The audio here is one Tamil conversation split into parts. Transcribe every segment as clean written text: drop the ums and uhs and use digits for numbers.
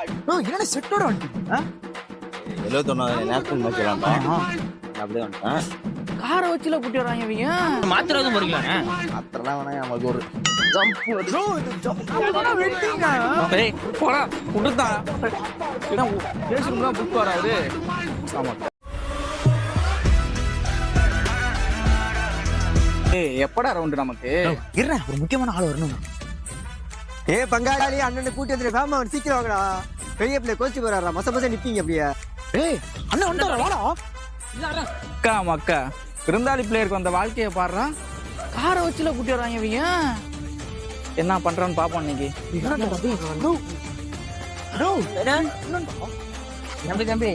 என்னடா செட்டோட வந்துட்டீங்க? 71 நேஷனல் மேட்ச் விளையாண்டோம். அப்படியே வந்துட்டேன். காரை வச்சுல கூட்டி வராங்க இவங்க. மாத்திரம் போறீங்களாண்ணே? அத்தெல்லாம் வேணா நமக்கு ஒரு ஜம்ப் ப்ரோ இது ஜம்ப் வெட்டிங்க. ஏய் போடா குடுத்தா என்ன பேசுறோம்னா புக் வராது. ஆமா. ஏய் எப்படா ரவுண்ட் நமக்கு? இருடா ஒரு முக்கியமான ஆள் வரணும். பங்காளி அண்ணன் கூட்டி வந்து ஃபேமா சீக்கிரம் வாங்கடா. பெரிய பிள்ளை கோச்சு போறாரா மச நிப்பீங்க அப்படியே. ஏய் அண்ணன் வந்துடா வாடா. அக்கா மக்கா விருந்தாளி பிளேயருக்கு வந்த வாழ்க்கையை பாடுறா. காரை வச்சுல கூட்டி வராங்க இவங்க. என்ன பண்றான்னு பாப்போம் இன்னைக்கு. தம்பி தம்பி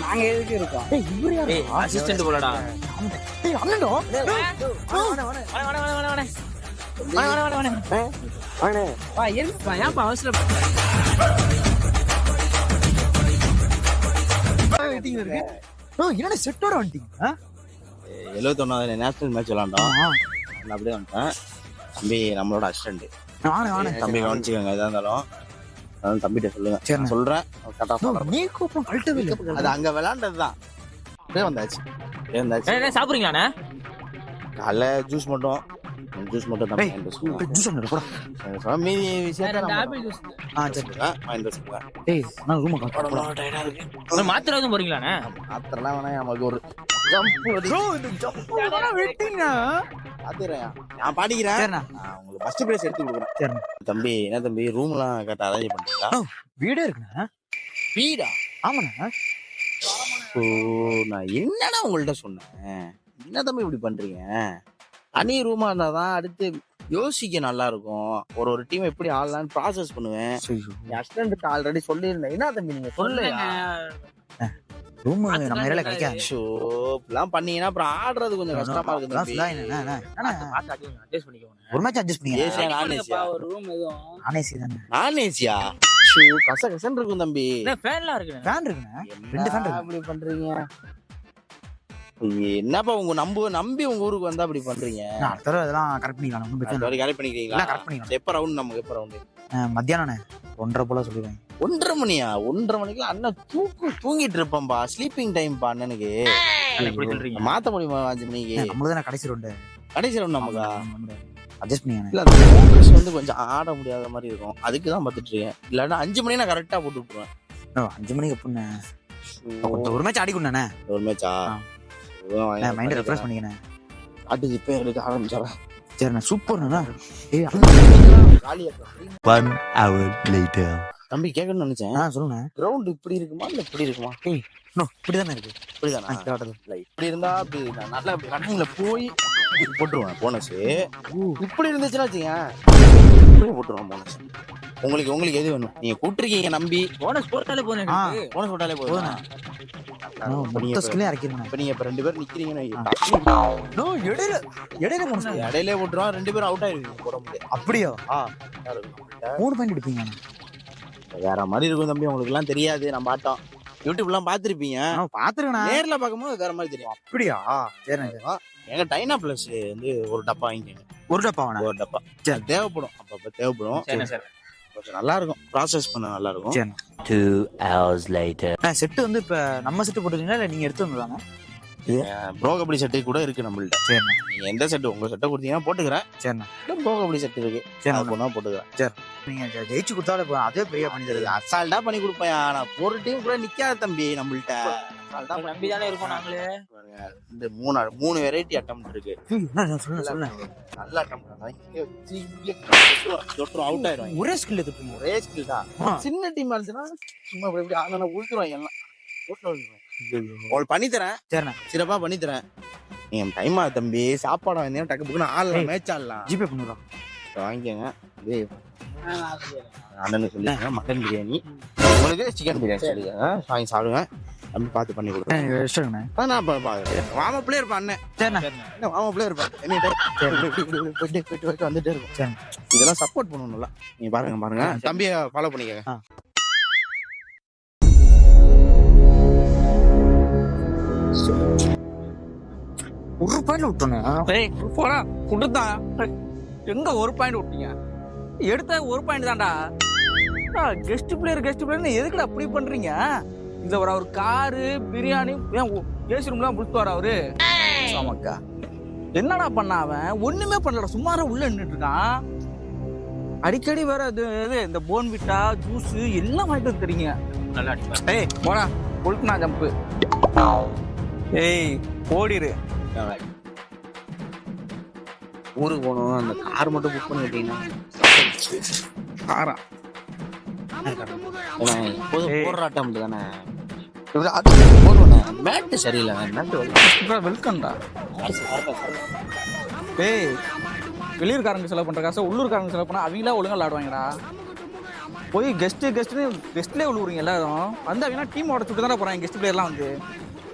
நாங்க எதுக்கு இருக்கோம்? அசிஸ்டன்ட் போலடா. அண்ணன்டோ ஏன்ப்பா அவசரம்? என்ன செட்டோட வந்துட்டீங்க? 71 நேஷனல் மேட்ச் விளையாண்டோம். அப்படியே வந்துட்டேன். தம்பி நம்மளோட அசிஸ்டன்ட். தம்பி கவனிச்சுக்கோங்க எதா இருந்தாலும். அதான் தம்பிகிட்ட சொல்லுங்க. நான் சொல்றேன் அது அங்க விளையாண்டதுதான். அப்படியே வந்தாச்சு. சாப்பிடுறீங்களாண்ணே? காலைல ஜூஸ் மட்டும் மீதி மாத்திரம் போறீங்களாண்ணே? மாத்திரலாம் வேணா நமக்கு ஒரு நான் பாடிக்கிறேன். உங்களுக்கு ஃபர்ஸ்ட் பிரைஸ் எடுத்து கொடுக்குறேன். தம்பி என்ன தம்பி ரூம் எல்லாம் கரெக்டா அரேஞ்ச் பண்ணிட்டீங்களா? வீடே இருக்குண்ணா. வீடா? ஆமாண்ணா. நான் என்னடா உங்கள்ட்ட சொன்னேன்? என்ன தம்பி இப்படி பண்றீங்க? தனி ரூமா இருந்தாதான் அடுத்து யோசிக்க நல்லா இருக்கும். ஒரு டீம் எப்படி ஆடலான்னு ப்ராசஸ் பண்ணுவேன். அசிஸ்டன்ட் ஆல்ரெடி சொல்லியிருந்தேன். என்ன தம்பி நீங்க சொல்லலையா? ரூம் நம்ம ஏரியால கிடைக்காது. இப்படிலாம் பண்ணீங்கன்னா அப்புறம் ஆடுறது கொஞ்சம் கஷ்டமா இருக்கு தம்பி. ஒரு மேட்ச் அட்ஜஸ்ட் பண்ணிங்க. ரூம் நான் ஏசியா கசகசன்னு இருக்கும் தம்பி. ஃபேன்லாம் இருக்கு. ஃபேன் இருக்குண்ணா. 2 ஃபேன் இருக்கு. அப்படி பண்றீங்க என்னப்பா? உங்க நம்பி உங்க ஊருக்கு வந்தா அப்படி பண்றீங்க? அடுத்த தடவை அதெல்லாம் கரெக்ட் பண்ணிக்கலாம். கரெக்ட் பண்ணிக்கிறீங்களா? கரெக்ட் பண்ணிக்கலாம். எப்ப ரவுண்ட்? நமக்கு எப்ப ரவுண்ட்? மத்தியானம் 1:30 போல சொல்லிடுவேன். 1:30 மணியா? 1:30 மணிக்கு அண்ணன் தூங்கிட்டு இருப்பேன்பா. ஸ்லீப்பிங் டைம்பா அண்ணனுக்கு. மாத்த முடியுமா 5 மணிக்கு? நம்மளதான கடைசி ரவுண்டு. கடைசி ரவுண்ட் நமக்கா? அட்ஜஸ்ட் பண்ணிங்க. இல்ல ஃபோக்கஸ் வந்து கொஞ்சம் ஆட முடியாத மாதிரி இருக்கும். அதுக்கு தான் பார்த்துட்டு இருக்கேன். இல்லன்னா 5 மணிக்கு நான் கரெக்டா போட்டு விட்டுருவேன். 5 மணிக்கு எப்படிண்ணே? ஒரு மேட்ச் ஆடிக்கொண்டானே. ஒரு மேட்சா? மைண்ட் ரெஃப்ரெஷ் பண்ணிக்கண்ணே. ஆட்டு இப்ப எடுக்க ஆரம்பிச்சாரா? சரிண்ணா சூப்பர்ண்ணா. One hour later. தம்பி கேட்கணும்னு நினைச்சேன். சொல்லுங்க. கிரவுண்ட் இப்படி இருக்குமா இல்ல இப்படி இருக்குமா? இப்படிதானே இருக்கு. இப்படிதானா? இப்படி இருந்தா அப்படி நல்லா ரன்னிங்ல போய் போட்டுருவேன் போனஸ். இப்படி இருந்துச்சுன்னா வச்சுங்க போட்டுருவேன் போனஸ். உங்களுக்கு எது வேணும்? நீங்க கூட்டிருக்கீங்க நம்பி. போனஸ் போட்டாலே போதும். போனஸ் போட்டாலே போதும். இப்ப நீங்க 2 பேர் நிக்கிறீங்கன்னு இடையில போட்டுருவோம். 2 பேரும் அவுட் ஆயிருவீங்க. போட முடியாது. அப்படியா? 3 பாயிண்ட் எடுப்பீங்க. வேற மாதிரி இருக்கும் தம்பி. உங்களுக்கு எல்லாம் தெரியாது. நம்ம ஆட்டம் யூடியூப் எல்லாம் பாத்துருப்பீங்க. பாத்துருக்கேன். நேர்ல பாக்கும்போது வேற மாதிரி தெரியும். அப்படியா? சரிண்ணா. எங்க டைனா பிளஸ் வந்து ஒரு டப்பா வாங்கிக்கோங்க. ஒரு டப்பா தேவைப்படும். அப்பப்ப தேவைப்படும். கொஞ்சம் நல்லா இருக்கும். ப்ராசஸ் பண்ண நல்லா இருக்கும். 2 hours later. செட்டு வந்து இப்ப நம்ம செட்டு போட்டுருக்கீங்களா இல்ல நீங்க எடுத்து வந்துதாங்க? ப்ரோ கபடி செட்டு கூட இருக்கு நம்மள்ட்ட. சரிண்ணா. நீங்க எந்த செட்டு உங்க செட்டை கொடுத்தீங்கன்னா போட்டுக்கிறேன். சரிண்ணா. ப்ரோ கபடி செட் இருக்கு. சரி போனா போட்டுக்கிறேன். சரி நீங்க ஜெயிச்சு கொடுத்தாலும் அதே பெரிய பண்ணி தருது. அசால்ட்டா பண்ணி கொடுப்பேன். நான் ஒரு டீம் கூட நிக்காத தம்பி நம்மள்ட்ட. நம்பி தானே இருக்கோம் நாங்களே. இந்த 3 வெரைட்டி அட்டெம்ப்ட் இருக்கு. சொல்லுங்க. நல்ல அட்டெம்ப்ட். அவுட் ஆயிடும். ஒரே ஸ்கில் எடுத்துப்பீங்க. ஒரே ஸ்கில் தான். சின்ன டீம் ஆச்சுன்னா சும்மா இப்படி ஆனா உழுத்துருவாங்க எல்லாம். உங்களுக்கு பண்ணி தரேன். சரிண்ணா. சிறப்பா பண்ணி தரேன். நீங்க டைமா தம்பி சாப்பாடு வாங்கினா டக்கு புக்குன்னு ஆடலாம். மேட்ச் ஆடலாம். ஜிபே பண்ணுறோம். வாங்கிக்கோங்க. அண்ணனுக்கு சொல்லிடுங்க மட்டன் பிரியாணி. உங்களுக்கு சிக்கன் பிரியாணி சொல்லிடுங்க. வாங்கி சாப்பிடுங்க. தம்பி பார்த்து பண்ணி கொடுக்குறேன். நான் வாம பிள்ளைய இருப்பேன் அண்ணன். சரிண்ணா. என்ன வாம பிள்ளைய இருப்பேன். எனி டைம் போயிட்டு வந்துட்டே இருக்கும். சரி இதெல்லாம் சப்போர்ட் பண்ணணும்ல. நீங்க பாருங்க. தம்பியை ஃபாலோ பண்ணிக்கங்க. ஒரு பாயிண்ட் விட்டோண்ணே. போடா குடுத்தா எங்க ஒரு பாயிண்ட் விட்டீங்க? எடுத்த ஒரு பாயிண்ட் தான்டா. கெஸ்ட் பிளேயர்னு எதுக்குடா அப்படி பண்றீங்க? இதுல ஒரு காரு பிரியாணி ஏசி ரூம்லாம் புடிச்சு வர அவரு. ஆமாக்கா என்னடா பண்ண அவன்? ஒண்ணுமே பண்ணலடா, சும்மாரா உள்ள நின்றுட்டு இருக்கான். அடிக்கடி வேற இந்த போன்விட்டா ஜூஸ் எல்லாம் வாங்கிட்டு வந்து தரீங்க. நல்லா அடிப்பேன். ஏய் போடா, கொழுக்குனா ஜம்பு. ஏய் ஓடிரு. ஊருக்கு போகணும், அந்த கார் மட்டும் புக் பண்ணி விட்டீங்கன்னா காரா போராட்டம் தானே போடுவேண்ணே. மேட்டு சரியில்லை, மேட்டு வெல்கம்டா. ஏய் வெளியூர்காரங்க செலவு பண்ற காசை உள்ளூர்காரங்க செலவு பண்ணா அவங்களா ஒழுங்கா விளாடுவாங்கடா. போய் கெஸ்ட்லேயே விழுவுறீங்க எல்லாரும் வந்து. அவங்க டீம் உடச்சுட்டு தானே போறாங்க கெஸ்ட் பிளேயர்லாம் வந்து.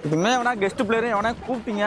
இதுமே எவனா கெஸ்ட் பிளேயர் எவனா கூப்பிட்டீங்க